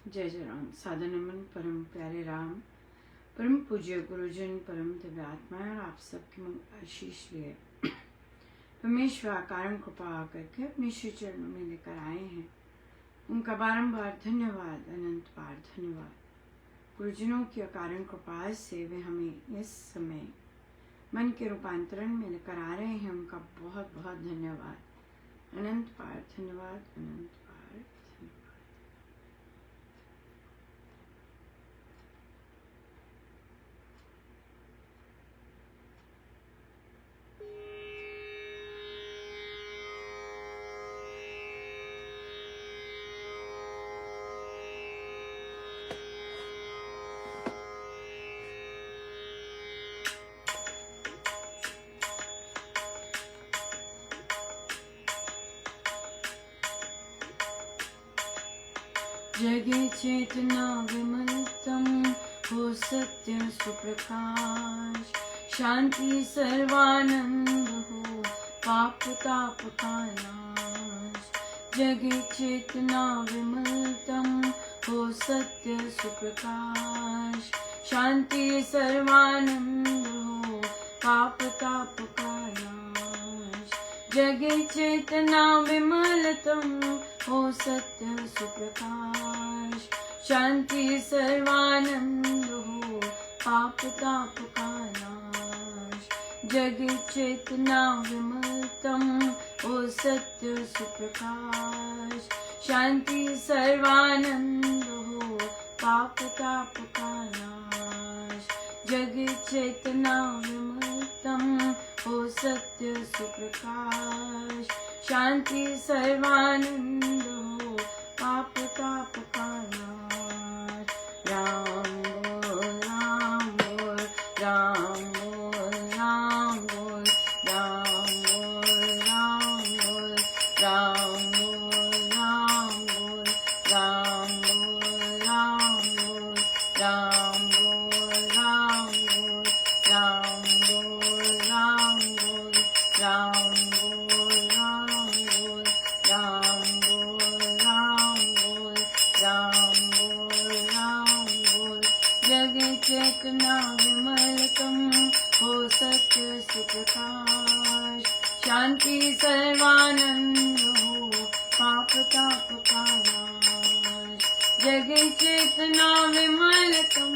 जय जय राम। सादर नमन परम प्यारे राम, परम पूज्य गुरुजन, परम दिव्य आत्माएं और आप सबकी आशीष लिए परमेश्वर कारण कृपा करके अपने श्री चरणों में लेकर आए हैं। उनका बारंबार धन्यवाद, अनंत बार धन्यवाद। गुरुजनों की अकारण कृपा से वे हमें इस समय मन के रूपांतरण में लेकर आ रहे हैं। उनका बहुत बहुत धन्यवाद, अनंत बार धन्यवाद, अनंत बार धन्यवाद। जगे चेतना विमलतम हो सत्य सुप्रकाश, शांति सर्वानंद हो पाप ताप का नाश। जगे चेतना विमलतम हो सत्य सुप्रकाश, शांति सर्वानंद हो पाप ताप का नाश। जगे चेतना विमलतम हो सत्य सुप्रकाश, शांति सर्वानंद हो पाप ताप का नाश। जग चेतना विमलतम हो सत्य सुप्रकाश, शांति सर्वानंद हो पाप ताप का नाश। जग चेतना विमलतम हो सत्य सुप्रकाश, शांति सर्वानंद हो पाप ताप का नाश। राम बोल राम बोल, राम बोल राम बोल, राम बोल राम बोल, राम बोल राम बोल, राम बोल राम बोल, राम बोल राम बोल, राम बोल राम बोल, राम बोल राम बोल, राम बोल राम बोल, राम बोल राम बोल। जग चेतना विमलतम हो सत्य सुप्रकाश, शांति सर्वानंद हो पाप ताप का नाश। जग चेतना विमलतम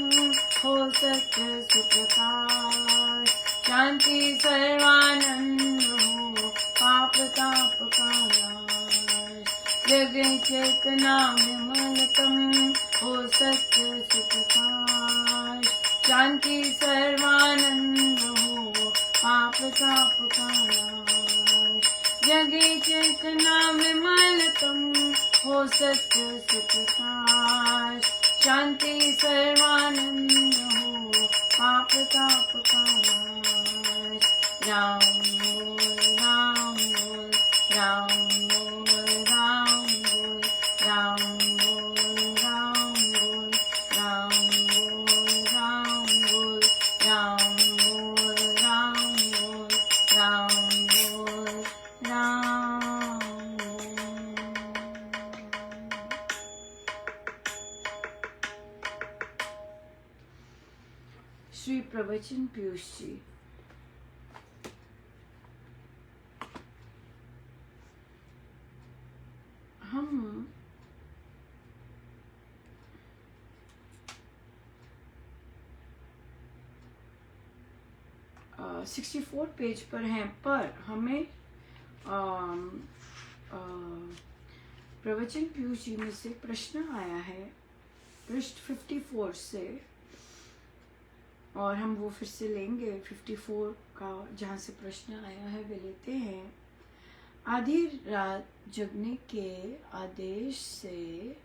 हो सत्य सुप्रकाश, शांति सर्वानंद हो पाप ताप का नाश। जग चेतना विमलतम हो सत्य सुप्रकाश, शांति सर्वानंद हो पाप ताप का नाश। जग चेतना विमलतम हो सत्य सुप्रकाश, शांति सर्वानंद हो पाप ताप का नाश। राम बोल राम बोल, राम बोल राम बोल, राम बोल राम बोल, राम बोल राम बोल, राम बोल राम बोल, राम बोल राम बोल। श्री प्रवचन पीयूष जी। हम 64 पेज पर हैं, पर हमें प्रवचन पीयूष जी में से प्रश्न आया है पृष्ठ 54 से, और हम वो फिर से लेंगे। 54 का जहाँ से प्रश्न आया है वे लेते हैं। आधी रात जगने के आदेश से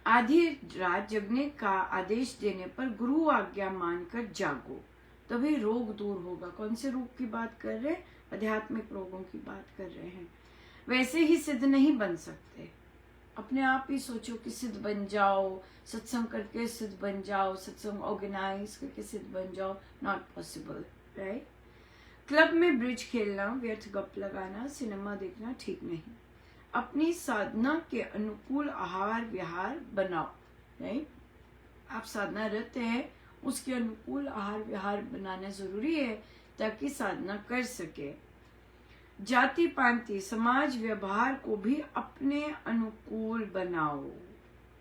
आधी रात जगने का आदेश देने पर गुरु आज्ञा मानकर जागो, तभी रोग दूर होगा। कौन से रोग की बात कर रहे हैं? आध्यात्मिक रोगों की बात कर रहे हैं। वैसे ही सिद्ध नहीं बन सकते। अपने आप ही सोचो कि सिद्ध बन जाओ, सत्संग करके सिद्ध बन जाओ, सत्संग ऑर्गेनाइज करके सिद्ध बन जाओ, नॉट पॉसिबल, राइट। क्लब में ब्रिज खेलना, व्यर्थ गप लगाना, सिनेमा देखना ठीक नहीं। अपनी साधना के अनुकूल आहार विहार बनाओ, राइट। आप साधना रत हैं, उसके अनुकूल आहार विहार बनाना जरूरी है ताकि साधना कर सके। जाति पांति समाज व्यवहार को भी अपने अनुकूल बनाओ।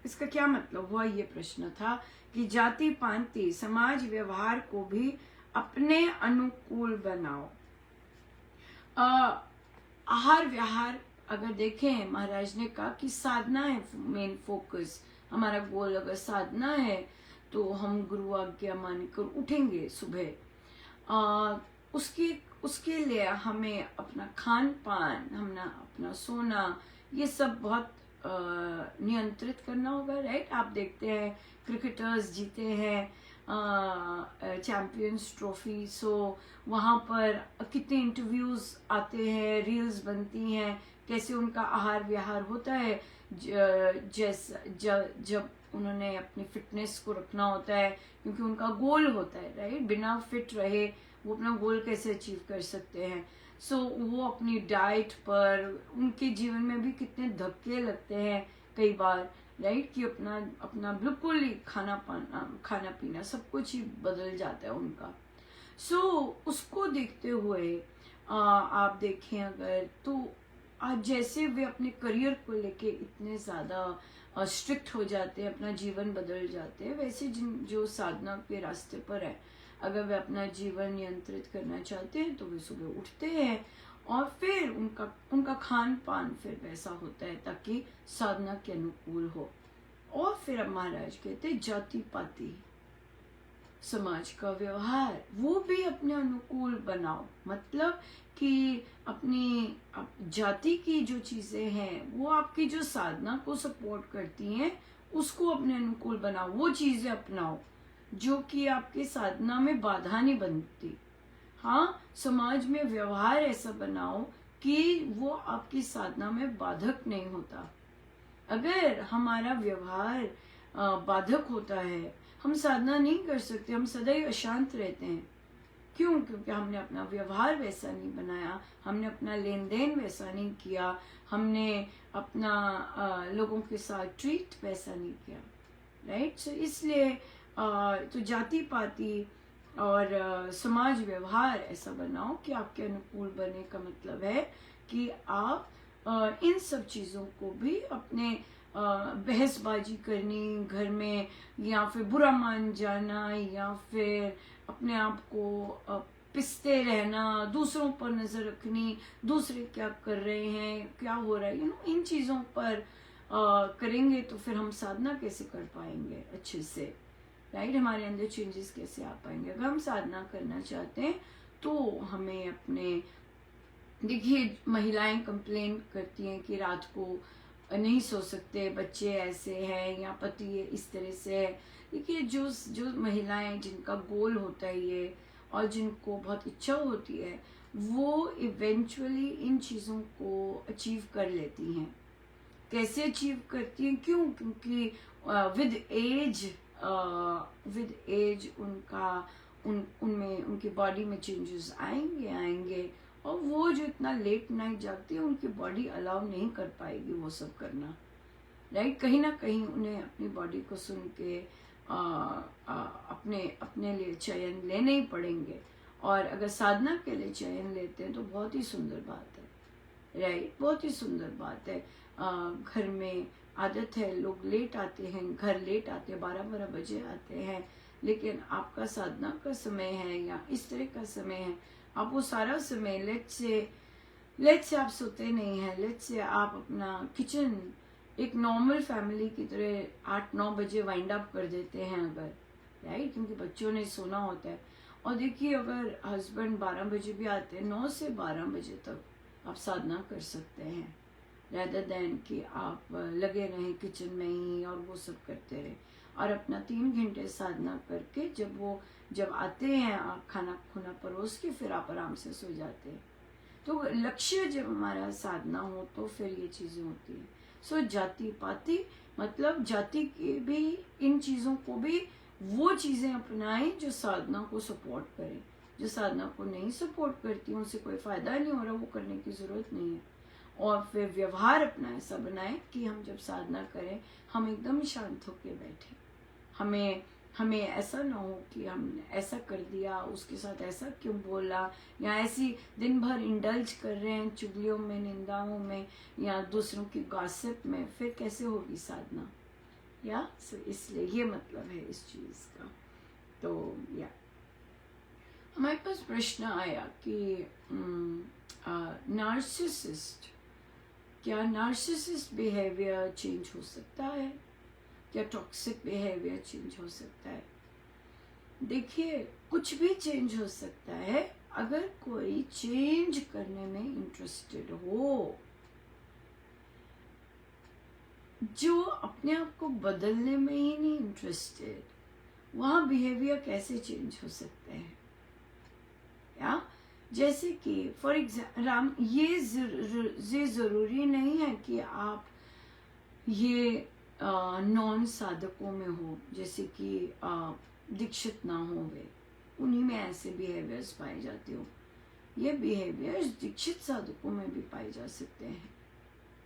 इसका क्या मतलब हुआ, ये प्रश्न था कि जाति पांति समाज व्यवहार को भी अपने अनुकूल बनाओ। आहार विहार अगर देखें, महाराज ने कहा कि साधना है मेन फोकस, हमारा गोल अगर साधना है तो हम गुरु आज्ञा मानकर उठेंगे सुबह। उसके लिए हमें अपना खान पान, अपना सोना, ये सब बहुत नियंत्रित करना होगा, राइट। आप देखते हैं क्रिकेटर्स जीते हैं चैंपियंस ट्रॉफी, सो वहाँ पर कितने इंटरव्यूज आते हैं, रील्स बनती हैं, कैसे उनका आहार विहार होता है। जब उन्होंने अपनी फिटनेस को रखना होता है, क्योंकि उनका गोल होता है, राइट। बिना फिट रहे वो अपना गोल कैसे अचीव कर सकते हैं। सो वो अपनी डाइट पर, उनके जीवन में भी कितने धक्के लगते हैं कई बार, राइट, कि अपना बिल्कुल ही खाना पीना सब कुछ ही बदल जाता है उनका। सो उसको देखते हुए आप देखें अगर, तो आज जैसे वे अपने करियर को लेके इतने ज़्यादा स्ट्रिक्ट हो जाते हैं, अपना जीवन बदल जाते हैं, वैसे जो साधना के रास्ते पर है, अगर वे अपना जीवन नियंत्रित करना चाहते हैं तो वे सुबह उठते हैं और फिर उनका खान पान फिर वैसा होता है ताकि साधना के अनुकूल हो। और फिर अब महाराज कहते जाति पाति समाज का व्यवहार वो भी अपने अनुकूल बनाओ, मतलब कि अपनी जाति की जो चीजें हैं वो आपकी जो साधना को सपोर्ट करती हैं उसको अपने अनुकूल बनाओ। वो चीजें अपनाओ जो कि आपके साधना में बाधा नहीं बनती। हाँ, समाज में व्यवहार ऐसा बनाओ कि वो आपकी साधना में बाधक नहीं होता। अगर हमारा व्यवहार बाधक होता है, हम साधना नहीं कर सकते, हम सदैव अशांत रहते हैं। क्यों? क्योंकि हमने अपना व्यवहार वैसा नहीं बनाया, हमने अपना लेन देन वैसा नहीं किया, हमने अपना लोगों के साथ ट्रीट वैसा नहीं किया, राइट। सो इसलिए तो जाति पाति और समाज व्यवहार ऐसा बनाओ कि आपके अनुकूल बने का मतलब है कि आप इन सब चीज़ों को भी अपने बहसबाजी करनी घर में, या फिर बुरा मान जाना, या फिर अपने आप को पिसते रहना, दूसरों पर नजर रखनी, दूसरे क्या कर रहे हैं, क्या हो रहा है, इन चीज़ों पर करेंगे तो फिर हम साधना कैसे कर पाएंगे अच्छे से, राइट। हमारे अंदर चेंजेस कैसे आ पाएंगे। अगर हम साधना करना चाहते हैं तो हमें अपने, देखिए महिलाएं कंप्लेन करती हैं कि रात को नहीं सो सकते, बच्चे ऐसे हैं या पति इस तरह से है। देखिए जो महिलाएं जिनका गोल होता है ये, और जिनको बहुत इच्छा होती है, वो इवेंचुअली इन चीज़ों को अचीव कर लेती हैं। कैसे अचीव करती हैं? क्यों? क्योंकि विद एज उनमें उनकी बॉडी में चेंजेस आएंगे और वो जो इतना लेट नाइट जागती है उनकी बॉडी अलाउ नहीं कर पाएगी वो सब करना, राइट। कहीं ना कहीं उन्हें अपनी बॉडी को सुन के अपने लिए चयन लेने ही पड़ेंगे। और अगर साधना के लिए चयन लेते हैं तो बहुत ही सुंदर बात है, राइट, बहुत ही सुंदर बात है। घर में आदत है लोग लेट आते हैं, घर लेट आते हैं, 12-12 बजे आते हैं, लेकिन आपका साधना का समय है या इस तरह का समय है, आप वो सारा समय लेट से आप सोते नहीं हैं, लेट से आप अपना किचन एक नॉर्मल फैमिली की तरह 8-9 बजे वाइंड अप कर देते हैं अगर, राइट, क्योंकि बच्चों ने सोना होता है। और देखिए अगर हस्बैंड 12 बजे भी आते हैं, 9 से 12 बजे तक आप साधना कर सकते हैं, rather than कि आप लगे रहें किचन में ही और वो सब करते रहे। और अपना 3 घंटे साधना करके जब आते हैं आप खाना खुना परोस के फिर आप आराम से सो जाते हैं। तो लक्ष्य जब हमारा साधना हो तो फिर ये चीज़ें होती हैं। सो जाति पाति मतलब जाति के भी इन चीज़ों को भी वो चीज़ें अपनाएं जो साधना को सपोर्ट करें। जो साधना को नहीं सपोर्ट करती उनसे कोई फायदा नहीं हो रहा, वो करने की जरूरत नहीं है। और फिर व्यवहार अपना ऐसा बनाए कि हम जब साधना करें हम एकदम शांत होकर बैठे। हमें ऐसा ना हो कि हमने ऐसा कर दिया, उसके साथ ऐसा क्यों बोला, या ऐसी दिन भर इंडल्ज कर रहे हैं चुगलियों में, निंदाओं में, या दूसरों की गॉसिप में, फिर कैसे होगी साधना। या इसलिए ये मतलब है इस चीज का। तो या हमारे पास प्रश्न आया कि नार्सिसिस्ट, क्या नार्सिसिस्ट बिहेवियर चेंज हो सकता है, क्या टॉक्सिक बिहेवियर चेंज हो सकता है। देखिए कुछ भी चेंज हो सकता है अगर कोई चेंज करने में इंटरेस्टेड हो। जो अपने आप को बदलने में ही नहीं इंटरेस्टेड, वहां बिहेवियर कैसे चेंज हो सकते हैं। या जैसे कि फॉर एग्जाम्पल ये जरूरी नहीं है कि आप ये नॉन साधकों में हो, जैसे कि दीक्षित ना हो, वे उन्हीं में ऐसे बिहेवियर्स पाए जाते हो। ये बिहेवियर्स दीक्षित साधकों में भी पाए जा सकते हैं।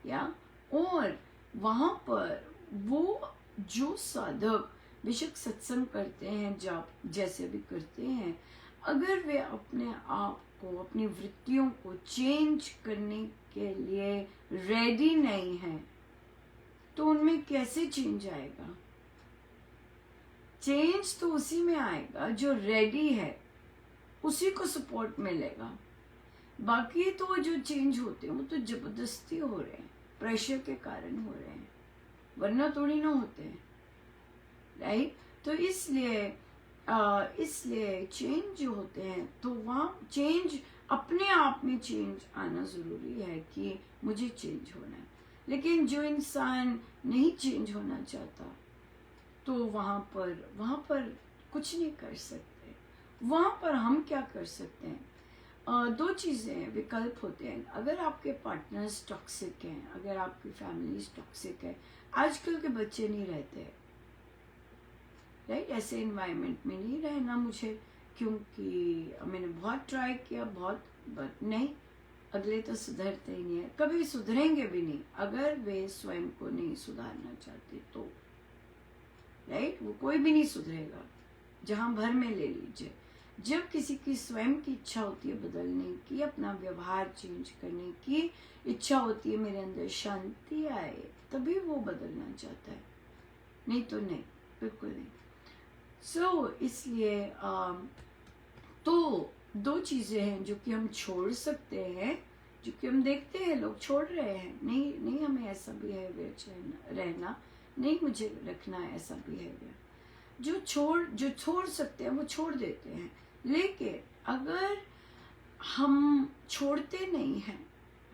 या और वहां पर वो जो साधक बेशक सत्संग करते हैं, जाप जैसे भी करते हैं, अगर वे अपने आप को, अपनी वृत्तियों को चेंज करने के लिए रेडी नहीं है, तो उनमें कैसे चेंज आएगा। चेंज तो उसी में आएगा जो रेडी है, उसी को सपोर्ट मिलेगा। बाकी तो जो चेंज होते हैं वो तो जबरदस्ती हो रहे हैं, प्रेशर के कारण हो रहे हैं, वरना थोड़ी ना होते हैं, राइट। तो इसलिए चेंज जो होते हैं तो वहाँ चेंज अपने आप में चेंज आना जरूरी है कि मुझे चेंज होना है। लेकिन जो इंसान नहीं चेंज होना चाहता तो वहाँ पर कुछ नहीं कर सकते। वहाँ पर हम क्या कर सकते हैं, दो चीज़ें विकल्प होते हैं। अगर आपके पार्टनर्स टॉक्सिक हैं, अगर आपकी फैमिली टॉक्सिक है, आजकल के बच्चे नहीं रहते, राइट, ऐसे इन्वायरमेंट में नहीं रहना मुझे, क्योंकि मैंने बहुत ट्राई किया, बट नहीं, अगले तो सुधरते ही नहीं है, कभी सुधरेंगे भी नहीं अगर वे स्वयं को नहीं सुधारना चाहते तो, राइट। वो कोई भी नहीं सुधरेगा, जहां भर में ले लीजिए। जब किसी की स्वयं की इच्छा होती है बदलने की, अपना व्यवहार चेंज करने की इच्छा होती है, मेरे अंदर शांति आए, तभी वो बदलना चाहता है, नहीं तो नहीं, बिल्कुल नहीं। इसलिए तो दो चीजें हैं जो कि हम छोड़ सकते हैं, जो कि हम देखते हैं लोग छोड़ रहे हैं। नहीं हमें ऐसा बिहेवियर रहना, नहीं मुझे रखना है ऐसा बिहेवियर। जो छोड़ सकते हैं वो छोड़ देते हैं। लेकिन अगर हम छोड़ते नहीं हैं,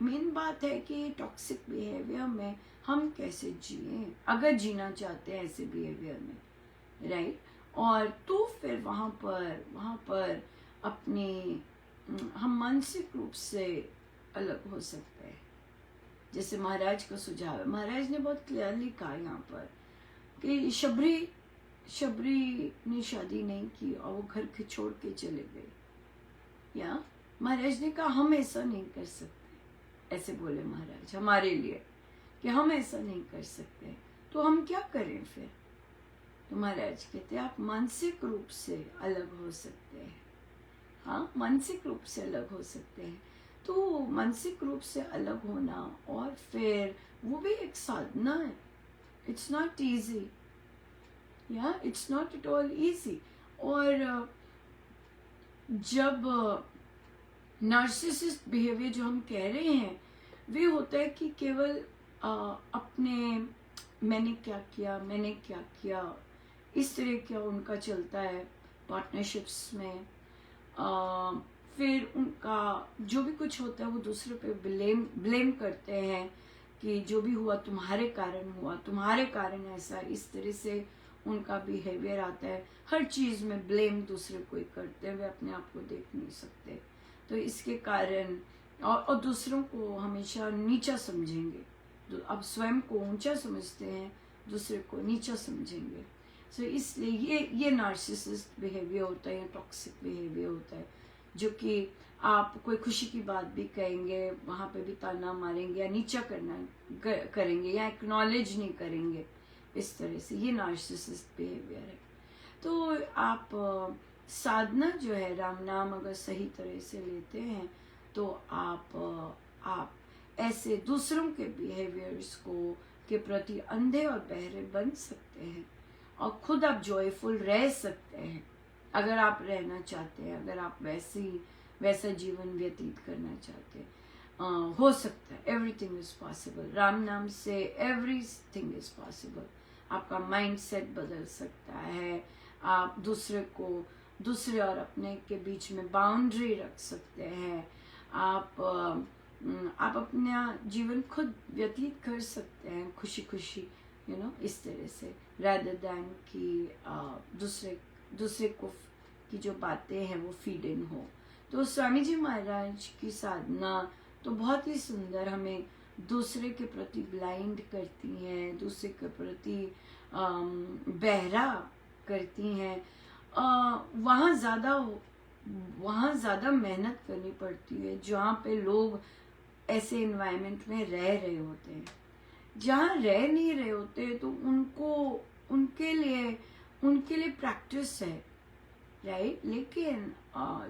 मेन बात है कि टॉक्सिक बिहेवियर में हम कैसे जिए, अगर जीना चाहते हैं ऐसे बिहेवियर में, राइट। और तो फिर वहाँ पर अपने हम मानसिक रूप से अलग हो सकते हैं। जैसे महाराज का सुझाव है, महाराज ने बहुत क्लियरली कहा यहाँ पर कि शबरी ने शादी नहीं की और वो घर के छोड़ के चले गए। या महाराज ने कहा हम ऐसा नहीं कर सकते, ऐसे बोले महाराज हमारे लिए कि हम ऐसा नहीं कर सकते, तो हम क्या करें फिर। तो महाराज कहते हैं आप मानसिक रूप से अलग हो सकते हैं। हाँ, मानसिक रूप से अलग हो सकते हैं। तो मानसिक रूप से अलग होना और फिर वो भी एक साधना है। इट्स नॉट इजी, या it's not at all easy. और जब नार्सिसिस्ट बिहेवियर जो हम कह रहे हैं, वे होता है कि केवल अपने मैंने क्या किया इस तरह क्या उनका चलता है पार्टनरशिप्स में। फिर उनका जो भी कुछ होता है वो दूसरे पे ब्लेम करते हैं कि जो भी हुआ तुम्हारे कारण ऐसा, इस तरह से उनका बिहेवियर आता है। हर चीज में ब्लेम दूसरे को ही करते हैं, वे अपने आप को देख नहीं सकते। तो इसके कारण और दूसरों को हमेशा नीचा समझेंगे, अब स्वयं को ऊंचा समझते हैं, दूसरे को नीचा समझेंगे। सो इसलिए ये नार्सिसिस्ट बिहेवियर होता है, टॉक्सिक बिहेवियर होता है, जो कि आप कोई खुशी की बात भी कहेंगे, वहां पे भी ताना मारेंगे या नीचा करेंगे या एक्नॉलेज नहीं करेंगे, इस तरह से ये नार्सिसिस्ट बिहेवियर है। तो आप साधना जो है, राम नाम अगर सही तरह से लेते हैं तो आप ऐसे दूसरों के बिहेवियर्स को के प्रति अंधे और बहरे बन सकते हैं और खुद आप जॉयफुल रह सकते हैं अगर आप रहना चाहते हैं, अगर आप वैसा जीवन व्यतीत करना चाहते हैं। हो सकता है, एवरीथिंग इज पॉसिबल। राम नाम से एवरीथिंग इज पॉसिबल। आपका माइंड सेट बदल सकता है, आप दूसरे और अपने के बीच में बाउंड्री रख सकते हैं, आप अपना जीवन खुद व्यतीत कर सकते हैं खुशी खुशी, इस तरह से, rather than कि दूसरे को की जो बातें हैं वो फीड इन हो। तो स्वामी जी महाराज की साधना तो बहुत ही सुंदर हमें दूसरे के प्रति ब्लाइंड करती हैं, दूसरे के प्रति बहरा करती हैं। वहाँ ज़्यादा मेहनत करनी पड़ती है जहाँ पे लोग ऐसे एनवायरनमेंट में रह रहे होते हैं। जहाँ रह नहीं रहे होते तो उनके लिए प्रैक्टिस है, राइट। लेकिन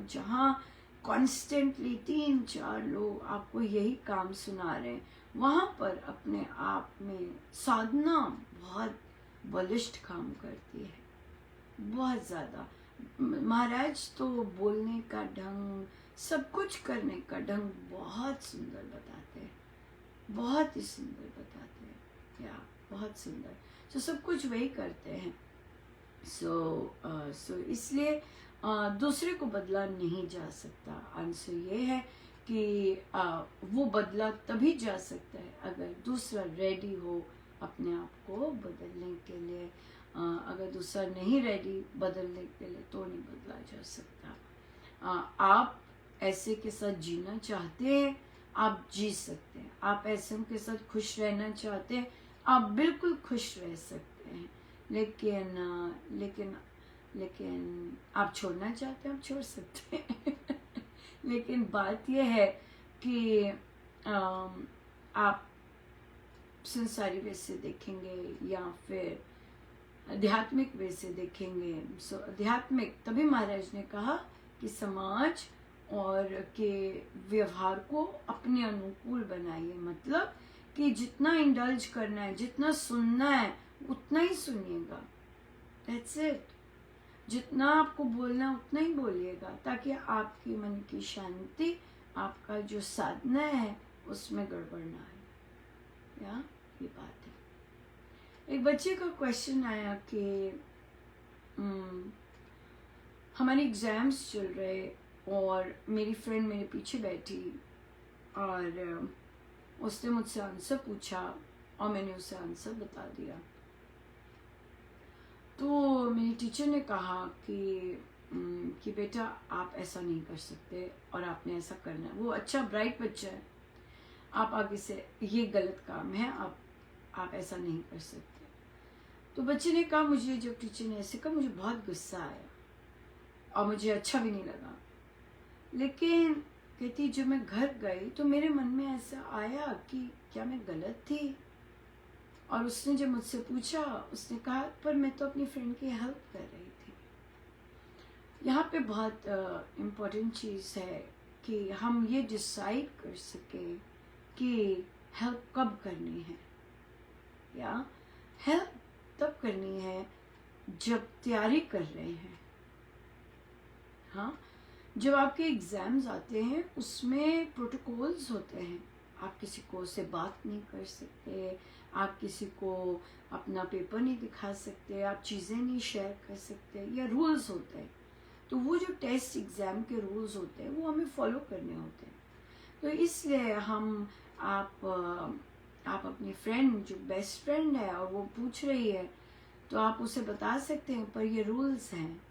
जहाँ कॉन्स्टेंटली 3-4 लोग आपको यही काम सुना रहे हैं, वहाँ पर अपने आप में साधना बहुत बलिष्ठ काम करती है, बहुत ज़्यादा। महाराज तो बोलने का ढंग, सब कुछ करने का ढंग बहुत सुंदर बताते हैं, बहुत ही सुंदर बताते हैं, या बहुत सुंदर। तो सब कुछ वही करते हैं। सो इसलिए दूसरे को बदला नहीं जा सकता। आंसर ये है कि वो बदला तभी जा सकता है अगर दूसरा रेडी हो अपने आप को बदलने के लिए। अगर दूसरा नहीं रेडी बदलने के लिए तो नहीं बदला जा सकता। आप ऐसे के साथ जीना चाहते हैं, आप जी सकते हैं। आप ऐसे के साथ खुश रहना चाहते हैं, आप बिल्कुल खुश रह सकते हैं। लेकिन आप छोड़ना चाहते हैं, आप छोड़ सकते हैं। लेकिन बात यह है कि आप संसारी वे से देखेंगे या फिर आध्यात्मिक वे से देखेंगे। आध्यात्मिक, तभी महाराज ने कहा कि समाज और के व्यवहार को अपने अनुकूल बनाइए। मतलब कि जितना इंडल्ज करना है, जितना सुनना है उतना ही सुनिएगा, दैट्स इट। जितना आपको बोलना उतना ही बोलिएगा, ताकि आपकी मन की शांति, आपका जो साधना है उसमें गड़बड़ ना आए। या ये बात है। एक बच्चे का क्वेश्चन आया कि हमारे एग्जाम्स चल रहे और मेरी फ्रेंड मेरे पीछे बैठी और उसने मुझसे आंसर पूछा और मैंने उसे आंसर बता दिया। तो मेरी टीचर ने कहा कि बेटा आप ऐसा नहीं कर सकते और आपने ऐसा करना है। वो अच्छा ब्राइट बच्चा है, आप आगे से, ये गलत काम है, आप ऐसा नहीं कर सकते। तो बच्चे ने कहा, मुझे जब टीचर ने ऐसे कहा मुझे बहुत गुस्सा आया और मुझे अच्छा भी नहीं लगा। लेकिन कहती जब मैं घर गई तो मेरे मन में ऐसा आया कि क्या मैं गलत थी। और उसने जब मुझसे पूछा, उसने कहा पर मैं तो अपनी फ्रेंड की हेल्प कर रही थी। यहाँ पे बहुत इम्पोर्टेंट चीज़ है कि हम ये डिसाइड कर सकें कि हेल्प कब करनी है, या हेल्प तब करनी है जब तैयारी कर रहे हैं। हाँ, जब आपके एग्जाम्स आते हैं उसमें प्रोटोकॉल्स होते हैं। आप किसी को से बात नहीं कर सकते, आप किसी को अपना पेपर नहीं दिखा सकते, आप चीज़ें नहीं शेयर कर सकते, या रूल्स होते हैं। तो वो जो टेस्ट एग्ज़ाम के रूल्स होते हैं वो हमें फॉलो करने होते हैं। तो इसलिए आप अपनी फ्रेंड जो बेस्ट फ्रेंड है और वो पूछ रही है तो आप उसे बता सकते हैं पर ये रूल्स हैं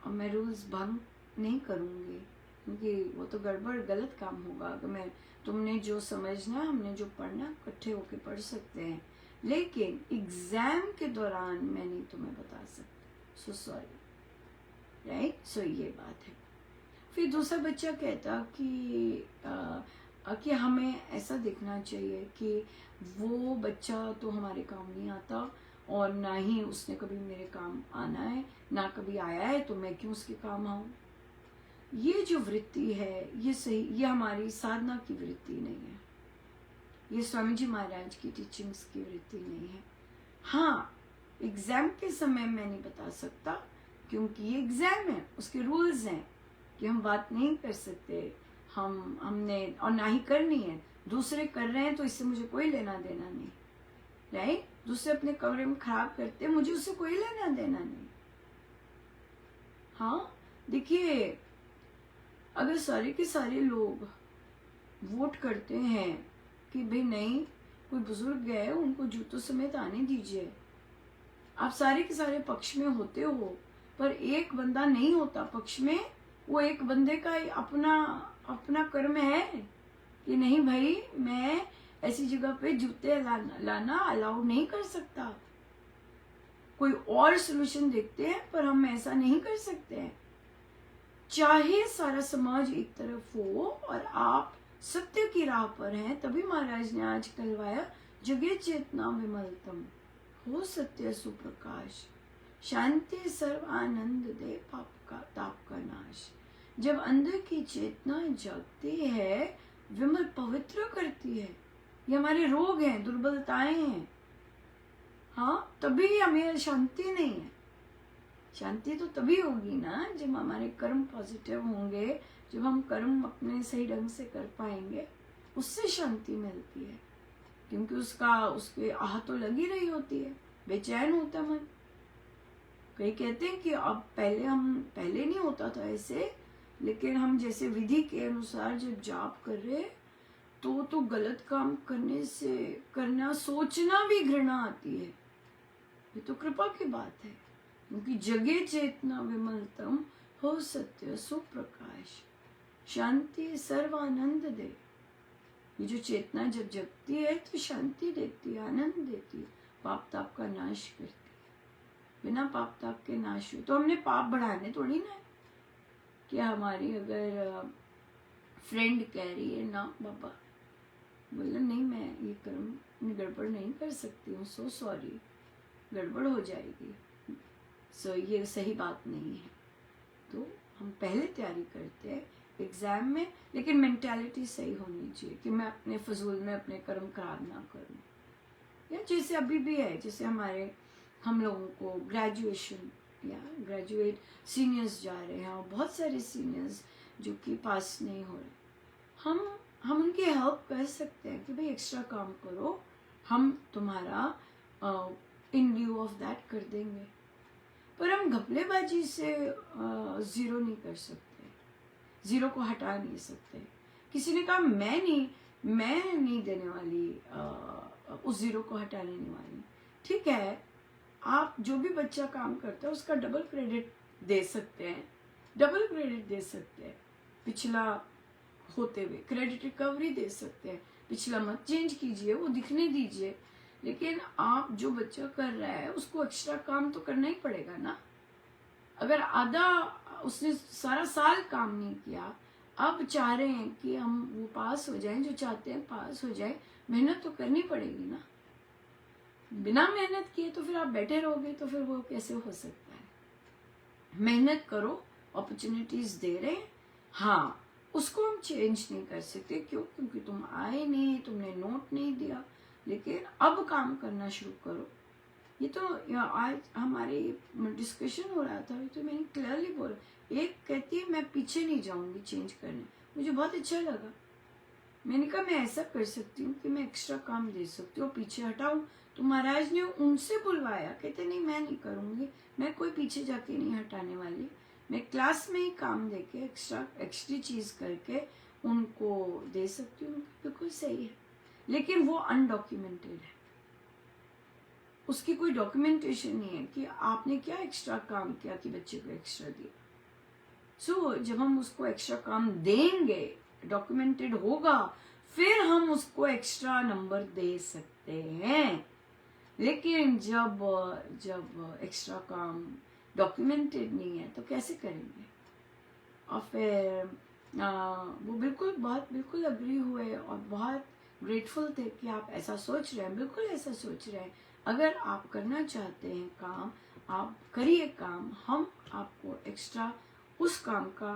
और मैं रूल्स भंग नहीं करूँगी, क्योंकि वो तो गड़बड़ गलत काम होगा। अगर तुमने जो समझना, हमने जो पढ़ना, इकट्ठे होके पढ़ सकते हैं, लेकिन एग्जाम के दौरान मैं नहीं तुम्हें बता सकती, सो सॉरी, राइट। सो ये बात है। फिर दूसरा बच्चा कहता कि हमें ऐसा देखना चाहिए कि वो बच्चा तो हमारे काम नहीं आता, और ना ही उसने कभी मेरे काम आना है, ना कभी आया है, तो मैं क्यों उसके काम आऊं। ये जो वृत्ति है ये सही, ये हमारी साधना की वृत्ति नहीं है, ये स्वामी जी महाराज की टीचिंग्स की वृत्ति नहीं है। हाँ, एग्जाम के समय मैं नहीं बता सकता, क्योंकि ये एग्जाम है, उसके रूल्स हैं कि हम बात नहीं कर सकते, हमने और ना ही करनी है। दूसरे कर रहे हैं तो इससे मुझे कोई लेना देना नहीं, राइट। दूसरे अपने कमरे में खराब करते हैं, मुझे उससे कोई लेना देना नहीं। हाँ, देखिए, अगर सारे के सारे लोग वोट करते हैं कि भाई नहीं, कोई बुजुर्ग गए, उनको जूतों समेत आने दीजिए, आप सारे के सारे पक्ष में होते हो, पर एक बंदा नहीं होता पक्ष में, वो एक बंदे का अपना कर्म है कि नहीं भाई, मैं ऐसी जगह पे जूते लाना अलाउ नहीं कर सकता, कोई और सलूशन देखते हैं, पर हम ऐसा नहीं कर सकते हैं। चाहे सारा समाज एक तरफ हो और आप सत्य की राह पर हैं, तभी महाराज ने आज कहलवाया, जगे चेतना विमलतम, हो सत्य सुप्रकाश, शांति सर्व आनंद दे, ताप का नाश। जब अंदर की चेतना जागती है, विमल पवित्र करती है, ये हमारे रोग हैं, दुर्बलताएं हैं, हाँ, तभी हमें शांति नहीं है। शांति तो तभी होगी ना जब हमारे कर्म पॉजिटिव होंगे, जब हम कर्म अपने सही ढंग से कर पाएंगे, उससे शांति मिलती है। क्योंकि उसके आह तो लगी रही होती है, बेचैन होता मन। कई कहते हैं कि अब पहले नहीं होता था ऐसे, लेकिन हम जैसे विधि के अनुसार जब जाप कर रहे, तो गलत काम करना सोचना भी घृणा आती है। ये तो कृपा की बात है, क्योंकि जगे चेतना विमलतम, हो सत्य सुप्रकाश, शांति सर्वानंद दे। ये जो चेतना जब जगती है तो शांति देती है, आनंद देती है, पाप ताप का नाश करती है। बिना पाप ताप के नाश हो तो हमने पाप बढ़ाने थोड़ी ना। क्या हमारी अगर फ्रेंड कह रही है ना बाबा, बोला नहीं, मैं ये कर्म गड़बड़ नहीं कर सकती हूँ, सो सॉरी, गड़बड़ हो जाएगी, सो ये सही बात नहीं है। तो हम पहले तैयारी करते हैं एग्जाम में, लेकिन मेंटालिटी सही होनी चाहिए कि मैं अपने फजूल में अपने कर्म खराब ना करूं। या जैसे अभी भी है, जैसे हम लोगों को ग्रेजुएशन या ग्रेजुएट सीनियर्स जा रहे हैं, और बहुत सारे सीनियर्स जो कि पास नहीं हो रहे, हम उनकी हेल्प कर सकते हैं कि भाई एक्स्ट्रा काम करो, हम तुम्हारा इन ल्यू ऑफ दैट कर देंगे। पर हम घपलेबाजी से जीरो नहीं कर सकते, जीरो को हटा नहीं सकते। किसी ने कहा मैं नहीं देने वाली, उस जीरो को हटा लेने वाली। ठीक है, आप जो भी बच्चा काम करता है उसका डबल क्रेडिट दे सकते हैं, पिछला होते हुए क्रेडिट रिकवरी दे सकते हैं। पिछला मत चेंज कीजिए, वो दिखने दीजिए, लेकिन आप जो बच्चा कर रहा है उसको एक्स्ट्रा काम तो करना ही पड़ेगा ना। अगर आधा उसने सारा साल काम नहीं किया, अब चाह रहे हैं कि हम वो पास हो जाएं, जो चाहते हैं पास हो जाए, मेहनत तो करनी पड़ेगी ना। बिना मेहनत किए तो फिर आप बैठे रहोगे, तो फिर वो कैसे हो सकता है। मेहनत करो, अपॉर्चुनिटीज दे रहे हैं, हाँ, उसको हम चेंज नहीं कर सकते। क्यों? क्योंकि तुम आए नहीं, तुमने नोट नहीं दिया, लेकिन अब काम करना शुरू करो। ये तो आज हमारे डिस्कशन हो रहा था, तो मैंने क्लियरली बोला, एक कहती है मैं पीछे नहीं जाऊंगी चेंज करने, मुझे बहुत अच्छा लगा। मैंने कहा मैं ऐसा कर सकती हूँ कि मैं एक्स्ट्रा काम दे सकती हूँ, पीछे हटाऊं। तो महाराज ने उनसे बुलवाया, कहते नहीं मैं नहीं करूंगी, मैं कोई पीछे जाके नहीं हटाने वाली, मैं क्लास में ही काम देके एक्स्ट्रा चीज करके उनको दे सकती हूँ। बिल्कुल सही है, लेकिन वो अनडॉक्यूमेंटेड है, उसकी कोई डॉक्यूमेंटेशन नहीं है कि आपने क्या एक्स्ट्रा काम किया कि बच्चे को एक्स्ट्रा दिया। सो जब हम उसको एक्स्ट्रा काम देंगे, डॉक्यूमेंटेड होगा, फिर हम उसको एक्स्ट्रा नंबर दे सकते हैं। लेकिन जब जब एक्स्ट्रा काम डॉक्यूमेंटेड नहीं है तो कैसे करेंगे? और फिर वो बिल्कुल अग्री हुए और बहुत ग्रेटफुल थे कि आप ऐसा सोच रहे हैं, बिल्कुल ऐसा सोच रहे हैं। अगर आप करना चाहते हैं काम, आप करिए काम, हम आपको एक्स्ट्रा उस काम का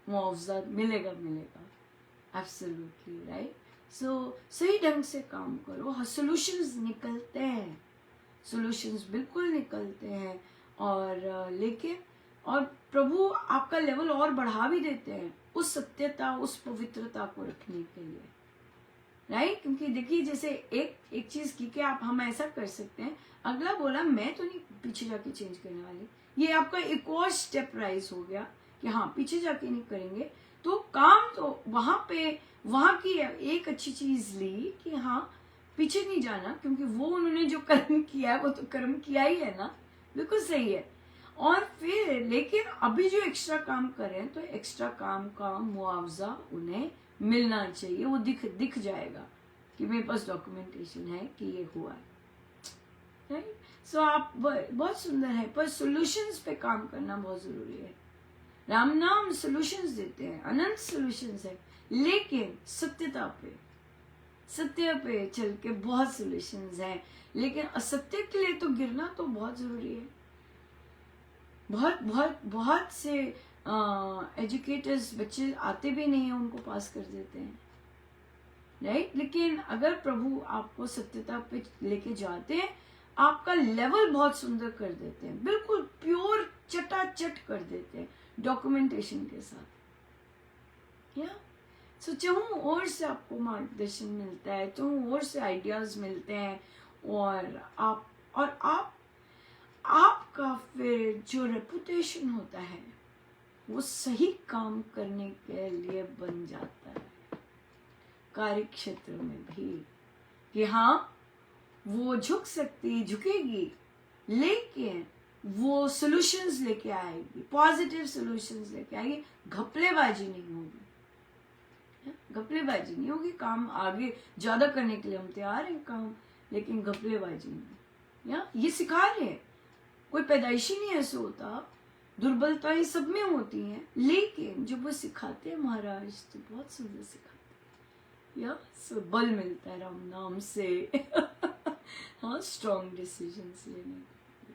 मुआवजा मिलेगा। Absolutely right. सो सही ढंग से काम करो, सोल्यूशंस निकलते हैं, सोल्यूशंस बिल्कुल निकलते हैं। और लेकिन और प्रभु आपका लेवल और बढ़ा भी देते हैं उस सत्यता, उस पवित्रता को रखने के लिए, राइट। क्योंकि देखिए जैसे एक चीज की कि आप हम ऐसा कर सकते हैं, अगला बोला मैं तो नहीं पीछे जाके चेंज करने वाली, ये आपका एक और स्टेप राइज हो गया कि हाँ पीछे जाके नहीं करेंगे। तो काम तो वहां की एक अच्छी चीज ली कि हाँ पीछे नहीं जाना, क्योंकि वो उन्होंने जो कर्म किया है वो तो कर्म किया ही है ना, बिल्कुल सही है। और फिर लेकिन अभी जो एक्स्ट्रा काम करें तो एक्स्ट्रा काम का मुआवजा उन्हें मिलना चाहिए, वो दिख जाएगा कि मेरे पास डॉक्यूमेंटेशन है कि ये हुआ है, राइट। सो आप बहुत सुंदर है, पर सॉल्यूशंस पे काम करना बहुत जरूरी है। राम नाम सॉल्यूशंस देते हैं, अनंत सॉल्यूशंस है, लेकिन सत्य पे चल के बहुत सॉल्यूशंस हैं, लेकिन असत्य के लिए तो गिरना तो बहुत जरूरी है। बहुत से एजुकेटर्स बच्चे आते भी नहीं है, उनको पास कर देते हैं, राइट। लेकिन अगर प्रभु आपको सत्यता पे लेके जाते हैं, आपका लेवल बहुत सुंदर कर देते हैं, बिल्कुल प्योर चटाचट कर देते हैं डॉक्यूमेंटेशन के साथ। या सो चहूं और से आपको मार्गदर्शन मिलता है, चहूं और से आइडियाज मिलते हैं, और आपका फिर जो रेपुटेशन होता है वो सही काम करने के लिए बन जाता है कार्य क्षेत्र में भी, कि हाँ वो झुकेगी, लेकिन वो सॉल्यूशंस लेके आएगी, पॉजिटिव सॉल्यूशंस लेके आएगी, घपलेबाजी नहीं होगी। काम आगे ज्यादा करने के लिए हम तैयार हैं काम, लेकिन घपलेबाजी नहीं। या ये सिखा रहे हैं, कोई पैदाइशी नहीं ऐसे होता, दुर्बलता ही सब में होती है, लेकिन जब वो सिखाते हैं महाराज तो बहुत सुंदर सिखाते हैं। या सो बल मिलता है राम नाम से हाँ स्ट्रॉन्ग डिसीजंस लेने को।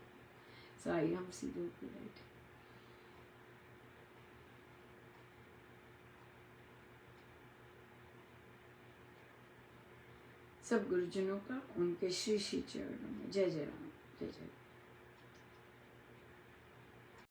सो आइए हम सीधे ऊपर बैठे। सब गुरुजनों का उनके श्री श्री चरणों में जय जय राम, जय जय।